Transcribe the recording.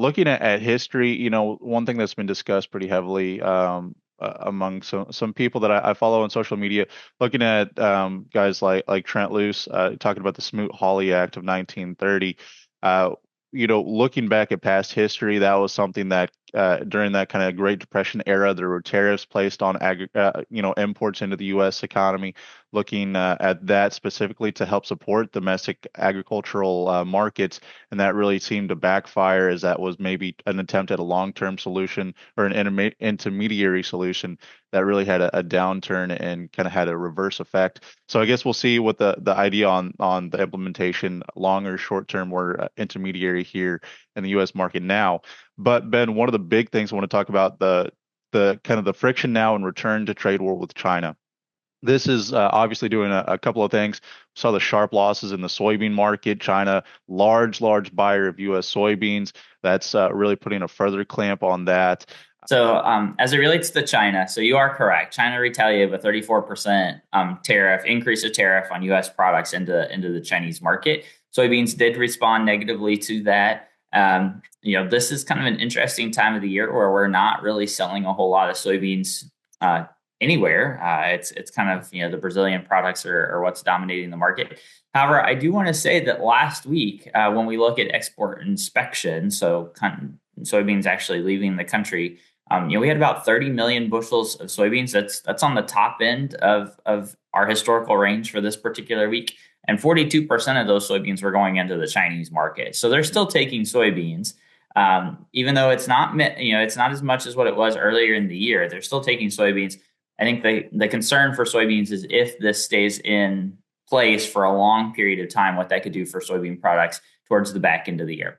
looking at history, one thing that's been discussed pretty heavily among some people that I follow on social media, looking at guys like Trent Loos talking about the Smoot-Hawley Act of 1930. Uh, looking back at past history, that was something that during that kind of Great Depression era, there were tariffs placed on imports into the U.S. economy. Looking at that specifically to help support domestic agricultural markets, and that really seemed to backfire as that was maybe an attempt at a long-term solution or an intermediary solution that really had a downturn and kind of had a reverse effect. So I guess we'll see what the idea on the implementation, long or short term, or intermediary here in the U.S. market now. But Ben, one of the big things I want to talk about the kind of the friction now and return to trade war with China. This is obviously doing a couple of things. Saw the sharp losses in the soybean market. China, large buyer of U.S. soybeans. That's really putting a further clamp on that. So, as it relates to China, so you are correct. China retaliated with 34% tariff increase of tariff on U.S. products into the Chinese market. Soybeans did respond negatively to that. This is kind of an interesting time of the year where we're not really selling a whole lot of soybeans anywhere. It's kind of the Brazilian products are what's dominating the market. However, I do want to say that last week, when we look at export inspection, so kind of soybeans actually leaving the country. We had about 30 million bushels of soybeans. That's on the top end of our historical range for this particular week. And 42% of those soybeans were going into the Chinese market. So they're still taking soybeans, even though it's not as much as what it was earlier in the year. They're still taking soybeans. I think the concern for soybeans is if this stays in place for a long period of time, what that could do for soybean products towards the back end of the year.